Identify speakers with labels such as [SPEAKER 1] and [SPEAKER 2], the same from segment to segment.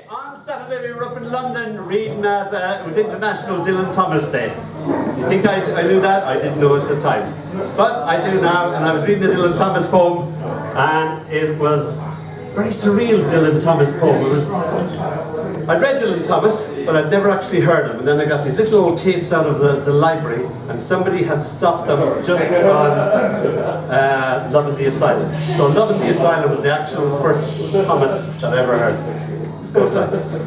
[SPEAKER 1] On Saturday we were up in London reading at, it was International Dylan Thomas Day. You think I knew that? I didn't know at the time. But I do now, and I was reading the Dylan Thomas poem, and it was a very surreal Dylan Thomas poem. I'd read Dylan Thomas, but I'd never actually heard him. And then I got these little old tapes out of the library, and somebody had stopped them just on Love in the Asylum. So Love in the Asylum was the actual first Thomas that I ever heard. It goes like this.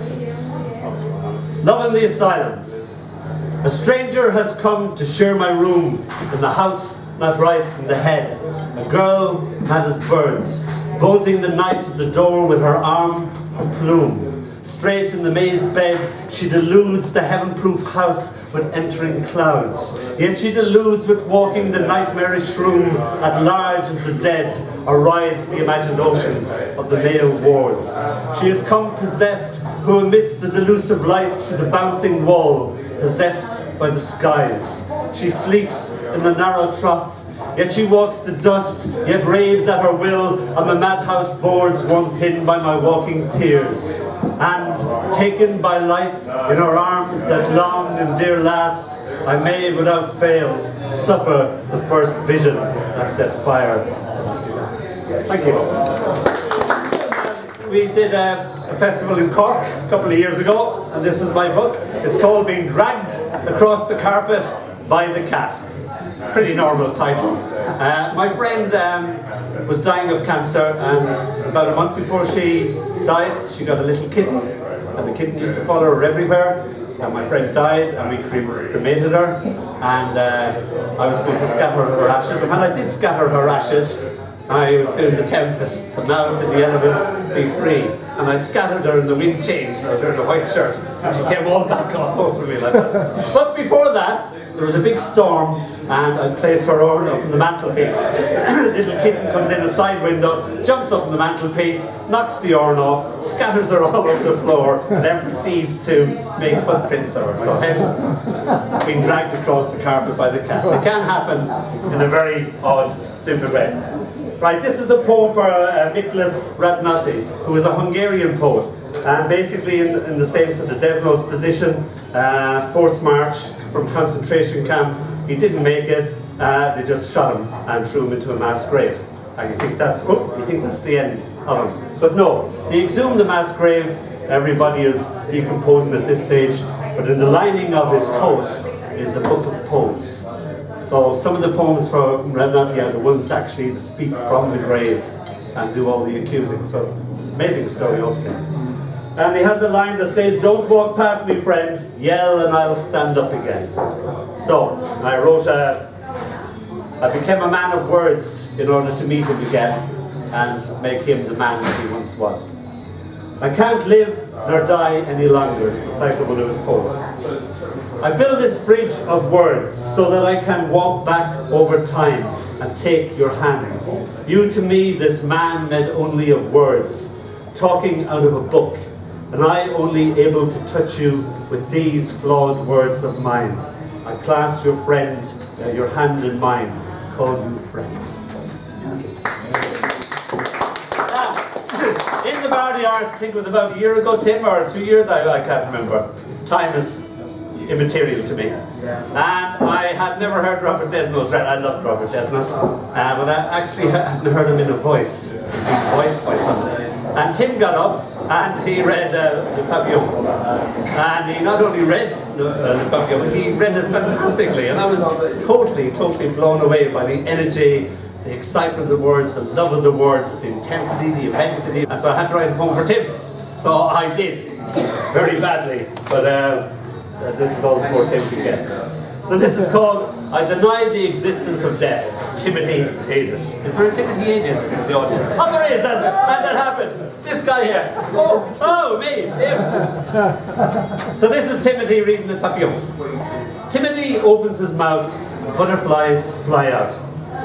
[SPEAKER 1] Love in the Asylum. A stranger has come to share my room, in the house not right in the head. A girl mad as birds, bolting the night of the door with her arm, her plume. Straight in the maze bed, she deludes the heaven-proof house with entering clouds. Yet she deludes with walking the nightmarish room, at large as the dead, or rides the imagined oceans of the male wards. She has come possessed, who amidst the delusive light through the bouncing wall, possessed by the skies. She sleeps in the narrow trough, yet she walks the dust, yet raves at her will on the madhouse boards worn thin by my walking tears. And, taken by light in her arms that long and dear last, I may without fail suffer the first vision that set fire to the stars. Thank you. We did a festival in Cork a couple of years ago, and this is my book. It's called Being Dragged Across the Carpet by the Cat. Pretty normal title. My friend was dying of cancer, and about a month before she died, she got a little kitten, and the kitten used to follow her everywhere. And my friend died, and we cremated her, and I was going to scatter her ashes. And when I did scatter her ashes, I was doing the tempest, and now to the elements be free. And I scattered her, and the wind changed. I was wearing a white shirt, and she came all back all over me like that. But before that, there was a big storm, and I placed her urn up in the mantelpiece. Little kitten comes in a side window, jumps up in the mantelpiece, knocks the urn off, scatters her all over the floor, and then proceeds to make footprints of her. So hence, being dragged across the carpet by the cat. It can happen in a very odd, stupid way. Right, this is a poem for Miklos Radnotii, who is a Hungarian poet. And basically in the same sort of Desnos position, forced march from concentration camp. He didn't make it, they just shot him and threw him into a mass grave. And you think that's the end of him. But no, they exhumed the mass grave, everybody is decomposing at this stage, but in the lining of his coat is a book of poems. So some of the poems from Radnotii are the ones actually that speak from the grave and do all the accusing. So amazing story altogether. And he has a line that says, "Don't walk past me, friend, yell and I'll stand up again." So I wrote I became a man of words in order to meet him again and make him the man that he once was. I can't live nor die any longer is the title of one of his poems. I build this bridge of words so that I can walk back over time and take your hand. You to me, this man made only of words, talking out of a book, and I only able to touch you with these flawed words of mine. I clasp your friend, your hand in mine, call you friend. In the Bardi Arts, I think it was about a year ago, Tim, or 2 years, I can't remember. Time is immaterial to me. And I had never heard Robert Desnos read. I loved Robert Desnos, but I actually hadn't heard him in a voice by somebody. And Tim got up and he read Le Papillon. And he not only read Le Papillon, he read it fantastically. And I was totally blown away by the energy, the excitement of the words, the love of the words, the intensity, the immensity. And so I had to write a poem for Tim. So I did, very badly. But this is all the poor Tim could get. So this is called I Deny the Existence of Death, Timothy Adés. Is there a Timothy Adés in the audience? Oh, there is, as it happens. This guy here. Oh, me, him. So this is Timothy reading the Papillon. Timothy opens his mouth, butterflies fly out.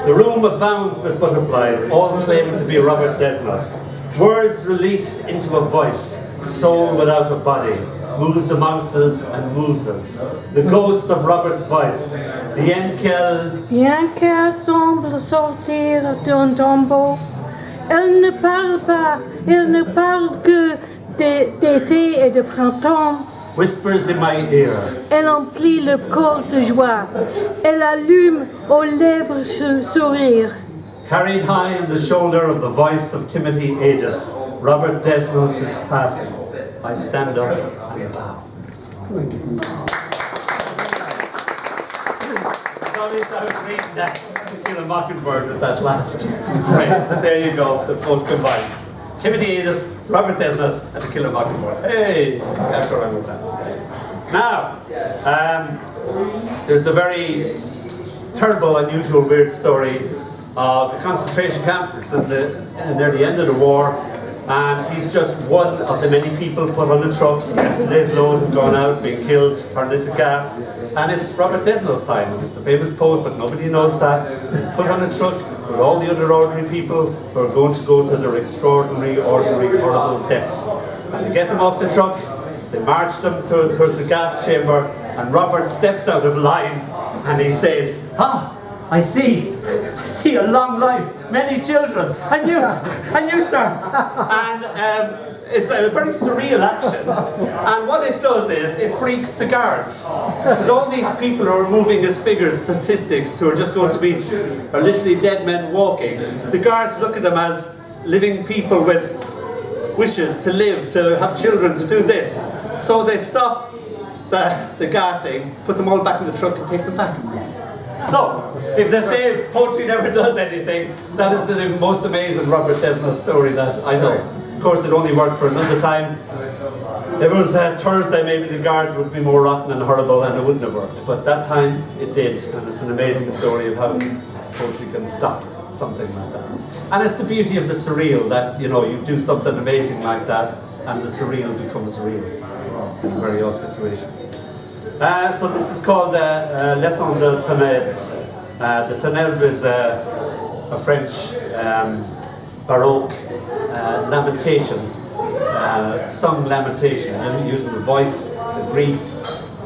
[SPEAKER 1] The room abounds with butterflies, all claiming to be Robert Desnos. Words released into a voice, soul without a body, moves amongst us and moves us. The ghost of Robert's voice, bien qu'elle semble sortir d'un tombeau, elle ne parle pas, elle ne parle que
[SPEAKER 2] d'été et de printemps.
[SPEAKER 1] Whispers in my ear.
[SPEAKER 2] Elle emplit le corps de joie. Elle allume aux lèvres ce sourire.
[SPEAKER 1] Carried high on the shoulder of the voice of Timothy Adés, Robert Desnos is passing. I stand up and bow. Sorry, I was reading that To Kill a Mockingbird with that last phrase. And there you go, the both combined. Timothy Adés, Robert Desnos, and To Kill a Mockingbird. Hey, can't go wrong with that. Now, there's the very terrible, unusual, weird story of the concentration camp. It's near the end of the war, and he's just one of the many people put on a truck, yesterday's load, gone out, being killed, turned into gas, and it's Robert Desnos' time. It's the famous poet, but nobody knows that. He's put on a truck with all the other ordinary people who are going to go to their extraordinary, ordinary, horrible deaths. And they get them off the truck, they march them towards the gas chamber, and Robert steps out of line, and he says, I see a long life, many children, and you, sir. And it's a very surreal action. And what it does is, it freaks the guards. Because all these people who are moving as figures, statistics, who are just going to be, are literally dead men walking, the guards look at them as living people with wishes to live, to have children, to do this. So they stop the gassing, put them all back in the truck and take them back. So, if they say poetry never does anything, that is the most amazing Robert Desnos story that I know. Of course, it only worked for another time. If it was Thursday, maybe the guards would be more rotten and horrible and it wouldn't have worked. But that time, it did. And it's an amazing story of how poetry can stop something like that. And it's the beauty of the surreal, that, you know, you do something amazing like that and the surreal becomes real in a very odd situation. So this is called Leçon de Ténèbres. The Ténèbres is a French Baroque lamentation, sung lamentation, using the voice. The grief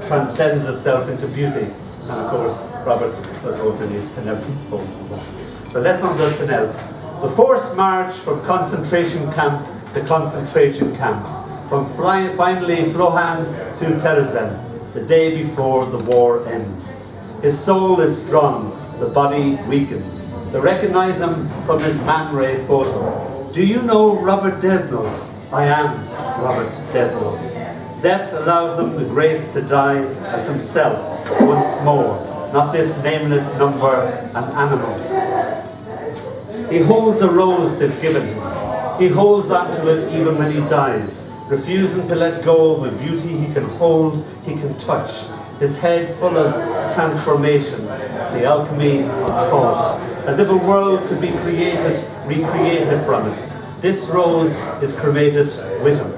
[SPEAKER 1] transcends itself into beauty. And of course, Robert wrote many Ténèbres poems as well. So Leçon de Ténèbres. The forced march from concentration camp to concentration camp, from finally Flohan to Terezin, the day before the war ends. His soul is strong, the body weakened. They recognize him from his Man Ray photo. Do you know Robert Desnos? I am Robert Desnos. Death allows him the grace to die as himself once more, not this nameless number, an animal. He holds a rose they've given him. He holds onto it even when he dies, refusing to let go of a beauty he can hold, he can touch. His head full of transformations, the alchemy of thought, as if a world could be created, recreated from it. This rose is cremated with him.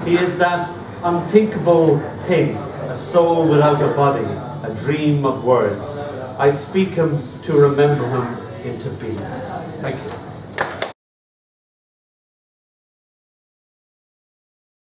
[SPEAKER 1] He is that unthinkable thing, a soul without a body, a dream of words. I speak him to remember him into being. Thank you.